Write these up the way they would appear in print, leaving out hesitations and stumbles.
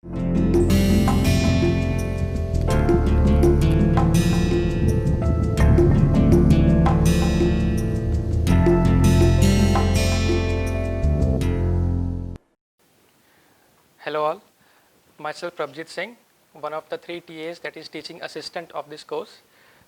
Hello all, myself Prabjit Singh, one of the 3 TAs that is teaching assistant of this course.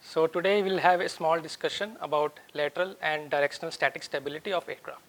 So today we'll have a small discussion about lateral and directional static stability of aircraft.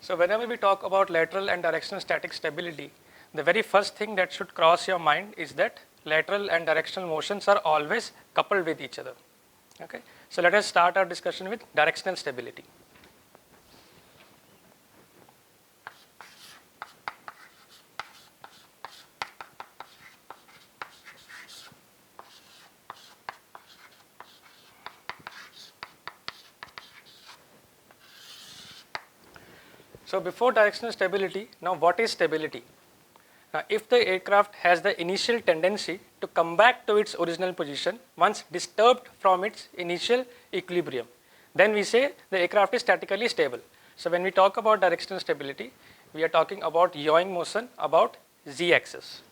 So whenever we talk about lateral and directional static stability, the very first thing that should cross your mind is that lateral and directional motions are always coupled with each other. Okay? So let us start our discussion with directional stability. So before directional stability, now what is stability? Now if the aircraft has the initial tendency to come back to its original position once disturbed from its initial equilibrium, then we say the aircraft is statically stable. So when we talk about directional stability, we are talking about yawing motion about z-axis.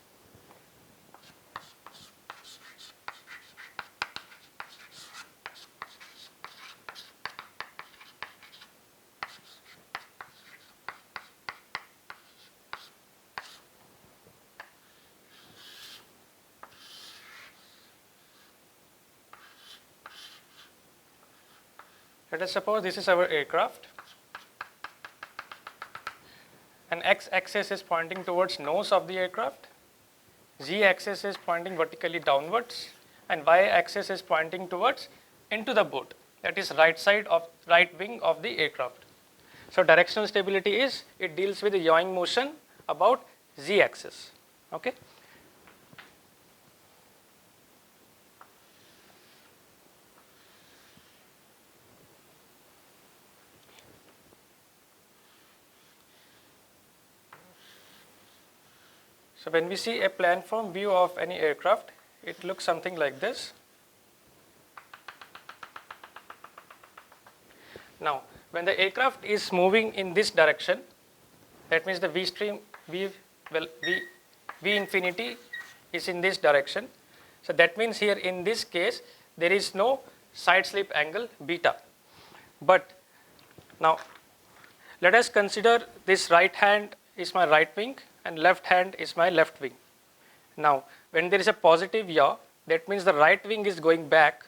Let us suppose this is our aircraft, and x-axis is pointing towards nose of the aircraft, z-axis is pointing vertically downwards, and y-axis is pointing towards into the boat, that is right wing of the aircraft. So directional stability is, it deals with the yawing motion about z-axis. Okay. So when we see a planform view of any aircraft, it looks something like this. Now, when the aircraft is moving in this direction, that means the V stream, V infinity is in this direction. So that means here in this case, there is no side slip angle beta. But now, let us consider this right hand is my right wing and left hand is my left wing. Now, when there is a positive yaw, that means the right wing is going back.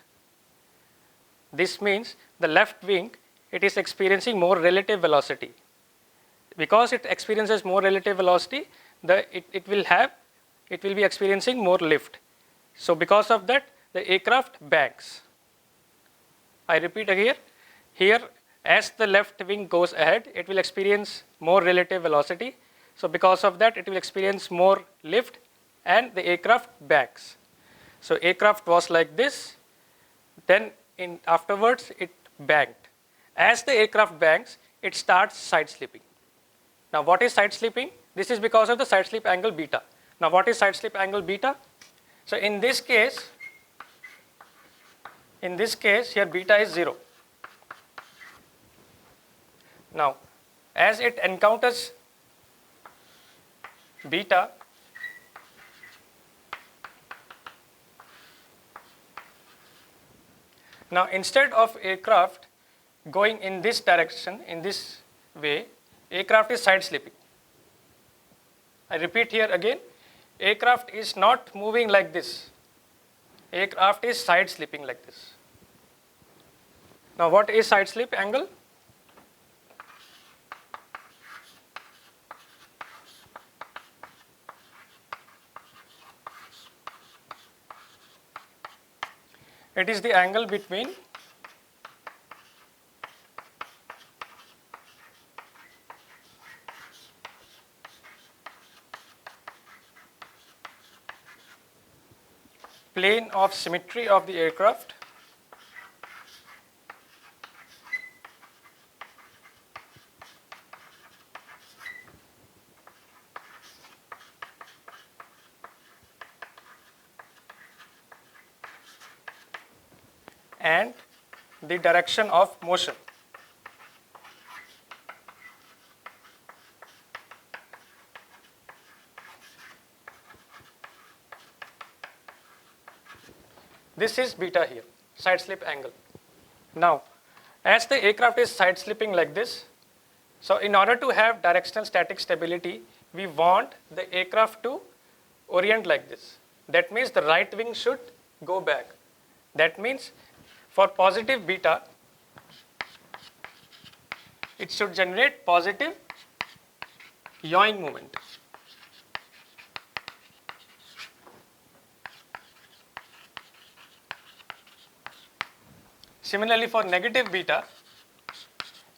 This means the left wing, it is experiencing more relative velocity. Because it experiences more relative velocity, it will be experiencing more lift. So because of that, the aircraft banks. I repeat again, here as the left wing goes ahead, it will experience more relative velocity. So because of that, it will experience more lift and the aircraft banks. So aircraft was like this, then afterwards it banked. As the aircraft banks, it starts side slipping. Now what is side slipping? This is because of the side slip angle beta. Now what is side slip angle beta? So in this case here beta is 0. Now as it encounters beta, now instead of aircraft going in this direction, in this way, aircraft is side slipping. I repeat here again, aircraft is not moving like this. Aircraft is side slipping like this. Now what is side slip angle? It is the angle between plane of symmetry of the aircraft and the direction of motion. This is beta here, side slip angle. Now, as the aircraft is side slipping like this, so in order to have directional static stability, we want the aircraft to orient like this. That means the right wing should go back. That means for positive beta, it should generate positive yawing moment. Similarly, for negative beta,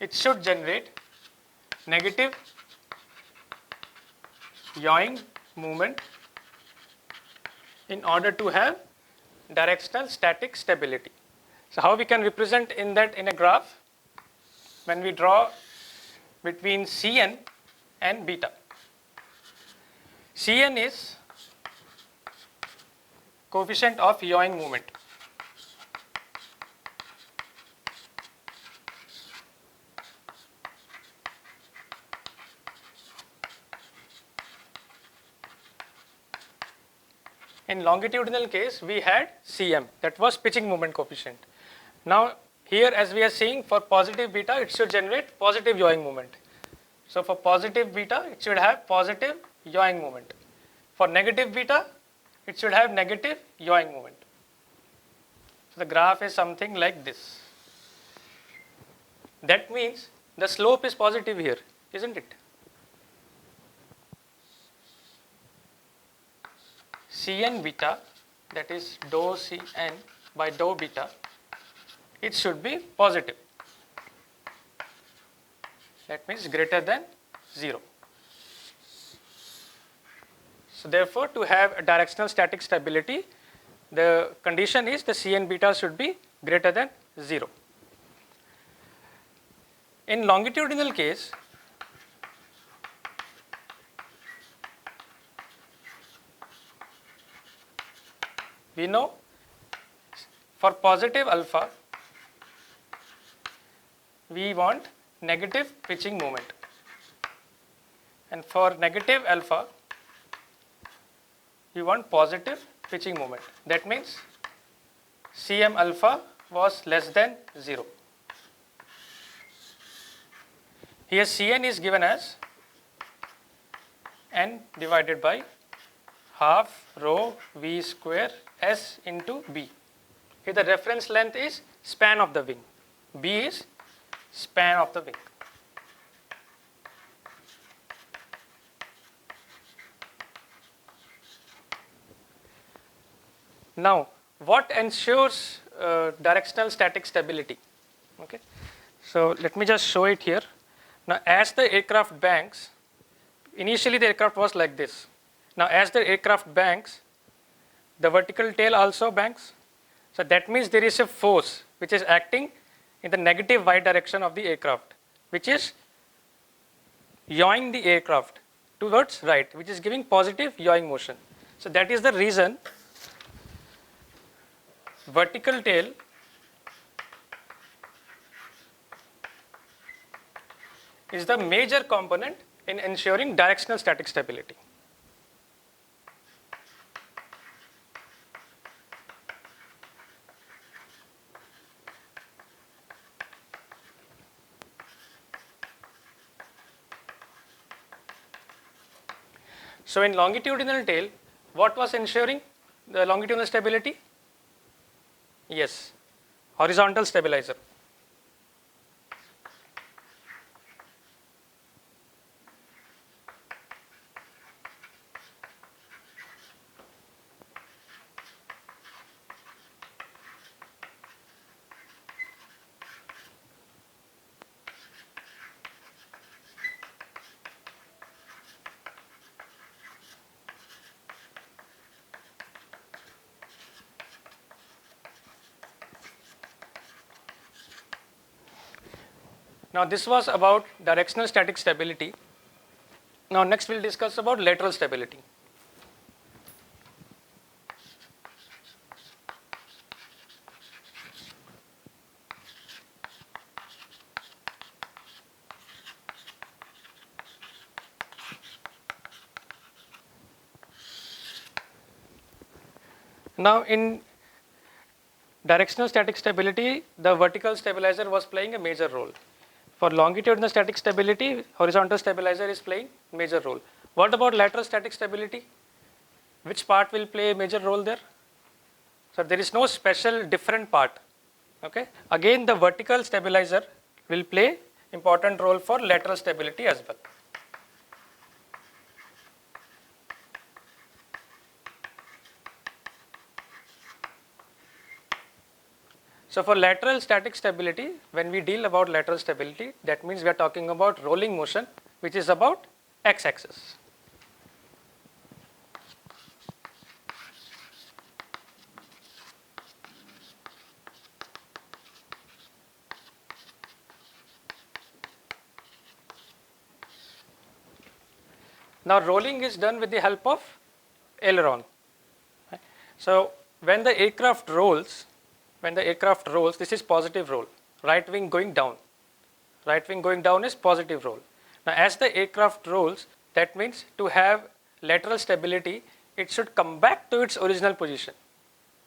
it should generate negative yawing movement in order to have directional static stability. So how we can represent in that in a graph? When we draw between Cn and beta. Cn is coefficient of yawing movement. In longitudinal case, we had Cm, that was pitching moment coefficient. Now, here as we are seeing, for positive beta, it should generate positive yawing moment. So, for positive beta, it should have positive yawing moment. For negative beta, it should have negative yawing moment. So, the graph is something like this. That means the slope is positive here, isn't it? Cn beta, that is dou Cn by dou beta, it should be positive. That means greater than 0. So therefore, to have a directional static stability, the condition is the Cn beta should be greater than 0. In longitudinal case, we know for positive alpha, we want negative pitching moment, and for negative alpha, we want positive pitching moment. That means Cm alpha was less than 0. Here Cn is given as n divided by half rho v square s into b. Here the reference length is span of the wing. B is span of the wing. Now, what ensures directional static stability? Okay, so let me just show it here. Now, as the aircraft banks, initially the aircraft was like this. Now, as the aircraft banks, the vertical tail also banks. So that means there is a force which is acting in the negative y direction of the aircraft, which is yawing the aircraft towards right, which is giving positive yawing motion. So that is the reason vertical tail is the major component in ensuring directional static stability. So in longitudinal tail, what was ensuring the longitudinal stability? Yes, horizontal stabilizer. Now this was about directional static stability. Now next we'll discuss about lateral stability. Now in directional static stability, the vertical stabilizer was playing a major role. For longitudinal static stability, horizontal stabilizer is playing major role. What about lateral static stability? Which part will play a major role there? So there is no special different part. Okay. Again, the vertical stabilizer will play important role for lateral stability as well. So for lateral static stability, when we deal about lateral stability, that means we are talking about rolling motion, which is about x-axis. Now rolling is done with the help of aileron. So when the aircraft rolls, this is positive roll, right wing going down. Right wing going down is positive roll. Now as the aircraft rolls, that means to have lateral stability, it should come back to its original position.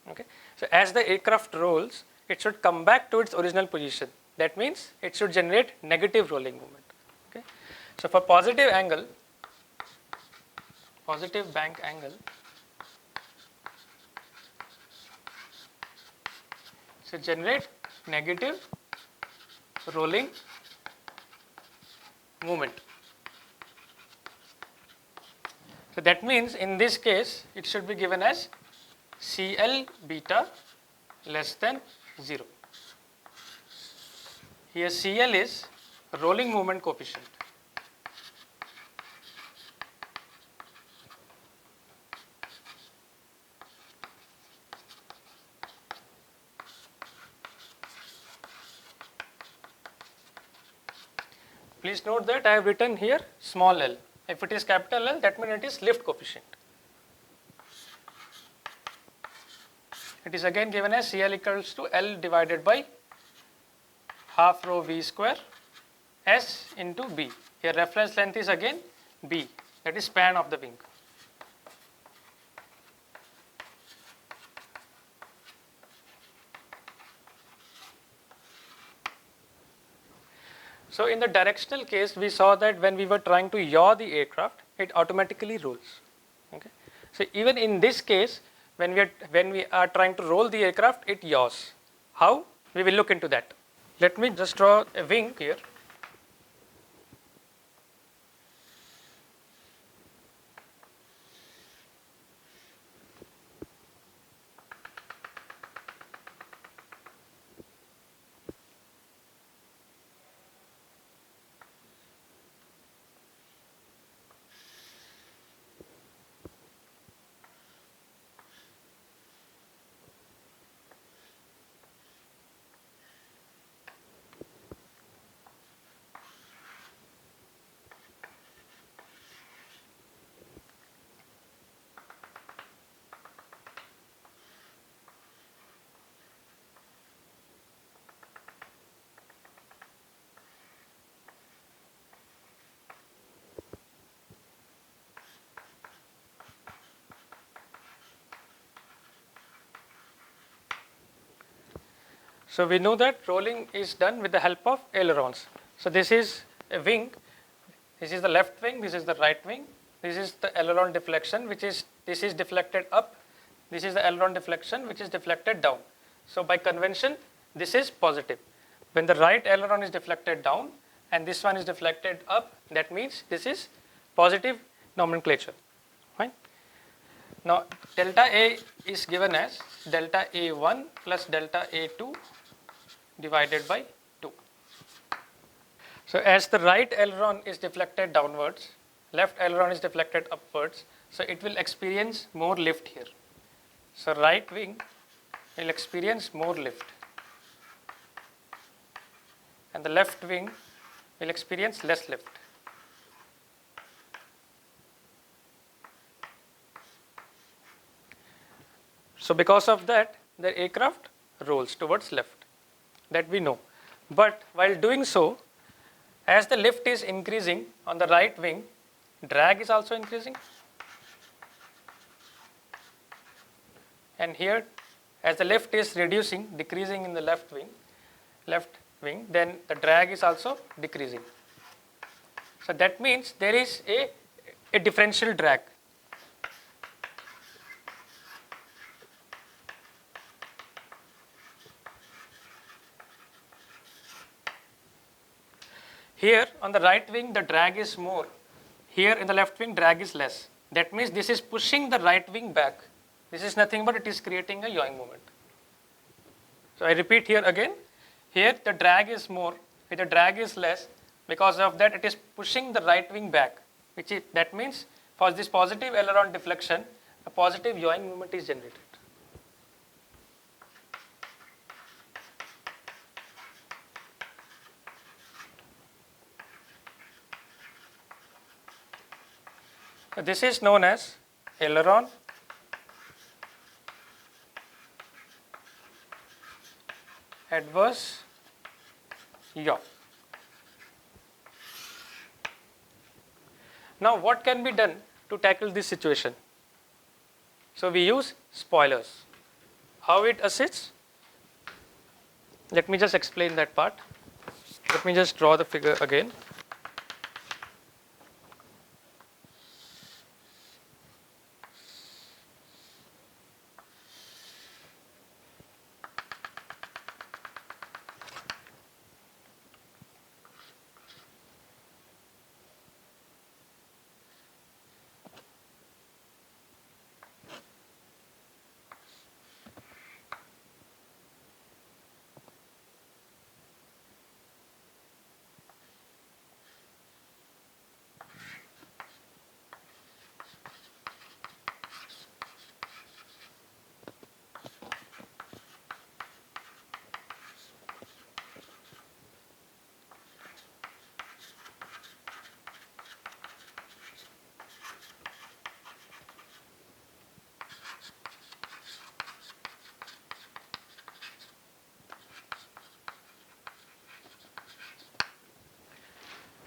Okay. So as the aircraft rolls, it should come back to its original position. That means it should generate negative rolling moment. Okay. So for positive bank angle, so generate negative rolling movement. So that means in this case it should be given as CL beta less than 0. Here CL is rolling movement coefficient. Please note that I have written here small l. If it is capital L, that means it is lift coefficient. It is again given as CL equals to L divided by half rho V square S into B. Here reference length is again B, that is span of the wing. So in the directional case, we saw that when we were trying to yaw the aircraft, it automatically rolls. Okay. So even in this case, when we are trying to roll the aircraft, it yaws. How? We will look into that. Let me just draw a wing here. So we know that rolling is done with the help of ailerons. So this is a wing, this is the left wing, this is the right wing, this is the aileron deflection, this is deflected up, this is the aileron deflection which is deflected down. So by convention, this is positive. When the right aileron is deflected down and this one is deflected up, that means this is positive nomenclature. Fine. Now delta A is given as delta A1 plus delta A2 divided by 2. So as the right aileron is deflected downwards, left aileron is deflected upwards, so it will experience more lift here. So right wing will experience more lift and the left wing will experience less lift. So because of that, the aircraft rolls towards left. That we know. But while doing so, as the lift is increasing on the right wing, drag is also increasing. and here as the lift is reducing, decreasing in the left wing, then the drag is also decreasing. So that means there is a differential drag. Here on the right wing the drag is more, here in the left wing drag is less. That means this is pushing the right wing back. This is nothing but it is creating a yawing moment. So I repeat here again, here the drag is more, here the drag is less. Because of that it is pushing the right wing back, that means for this positive aileron deflection, a positive yawing moment is generated. So this is known as aileron adverse yaw. Now what can be done to tackle this situation? So we use spoilers. How it assists? Let me just explain that part. Let me just draw the figure again.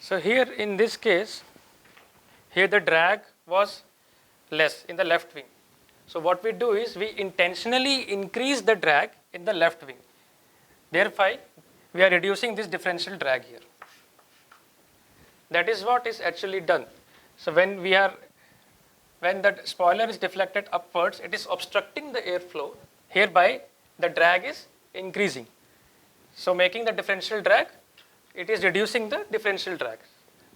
So here in this case, here the drag was less in the left wing. So what we do is we intentionally increase the drag in the left wing. Therefore, we are reducing this differential drag here. That is what is actually done. So when the spoiler is deflected upwards, it is obstructing the airflow. Hereby the drag is increasing. So making the differential drag, it is reducing the differential drag.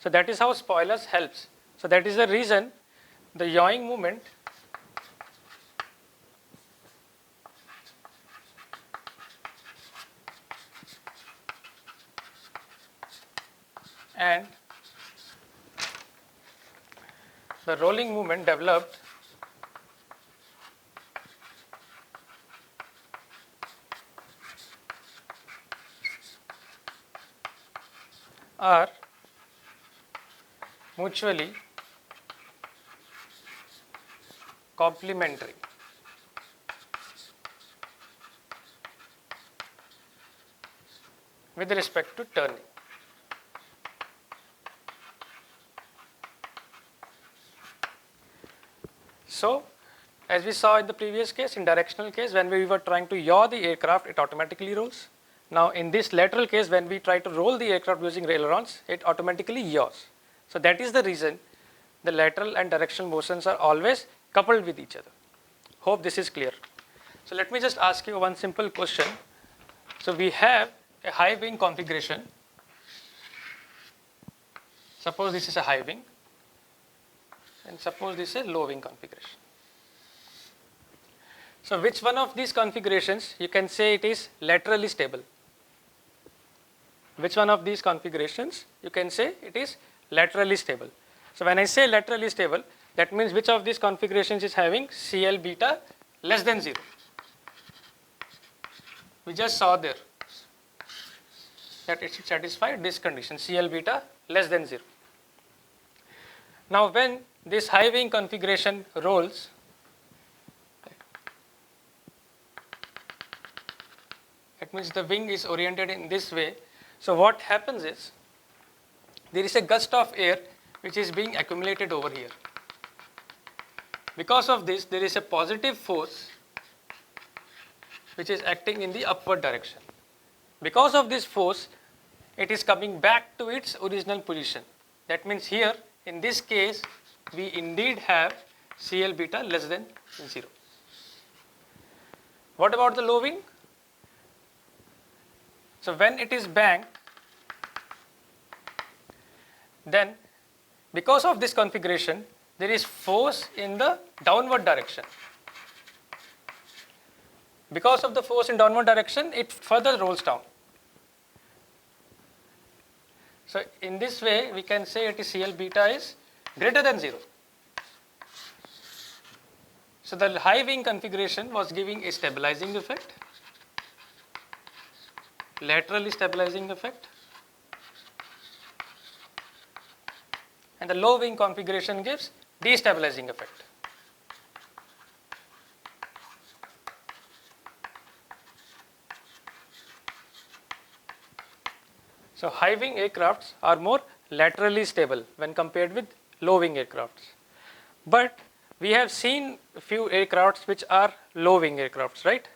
So that is how spoilers helps. So that is the reason the yawing moment and the rolling movement developed are mutually complementary. With respect to turning. So, as we saw in the previous case, in directional case, when we were trying to yaw the aircraft, it automatically rolls. Now, in this lateral case, when we try to roll the aircraft using ailerons, it automatically yaws. So, that is the reason the lateral and directional motions are always coupled with each other. Hope this is clear. So, let me just ask you one simple question. So, we have a high wing configuration. Suppose this is a high wing and suppose this is a low wing configuration. So, which one of these configurations you can say it is laterally stable? Which one of these configurations you can say it is laterally stable? So, when I say laterally stable, that means which of these configurations is having CL beta less than 0? We just saw there that it should satisfy this condition, CL beta less than 0. Now, when this high wing configuration rolls, that means the wing is oriented in this way. So, what happens is there is a gust of air which is being accumulated over here. Because of this, there is a positive force which is acting in the upward direction. Because of this force, it is coming back to its original position. That means here, in this case, we indeed have CL beta less than 0. What about the low wing? So when it is banked, then because of this configuration, there is force in the downward direction. Because of the force in downward direction, it further rolls down. So in this way, we can say it is CL beta is greater than 0. So the high wing configuration was giving a stabilizing effect, laterally stabilizing effect, and the low wing configuration gives destabilizing effect. So high wing aircrafts are more laterally stable when compared with low wing aircrafts. But we have seen a few aircrafts which are low wing aircrafts, right?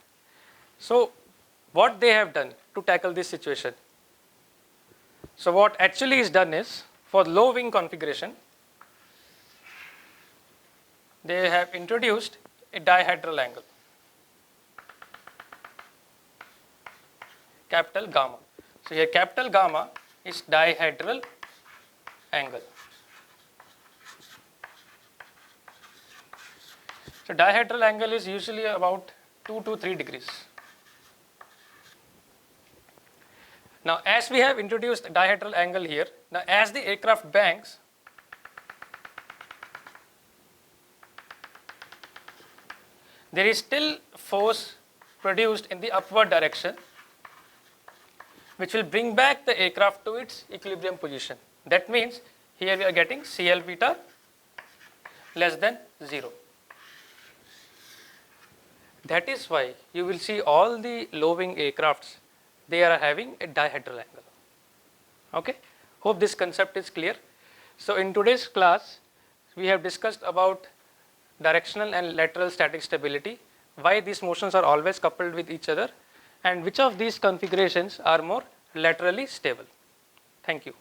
So what they have done to tackle this situation? So what actually is done is, for low wing configuration, they have introduced a dihedral angle, capital gamma. So here capital gamma is dihedral angle. So dihedral angle is usually about 2 to 3 degrees. Now as we have introduced dihedral angle here, now as the aircraft banks, there is still force produced in the upward direction, which will bring back the aircraft to its equilibrium position. That means here we are getting CL beta less than 0. That is why you will see all the low wing aircrafts, they are having a dihedral angle. Okay? Hope this concept is clear. So in today's class, we have discussed about directional and lateral static stability, why these motions are always coupled with each other, and which of these configurations are more laterally stable. Thank you.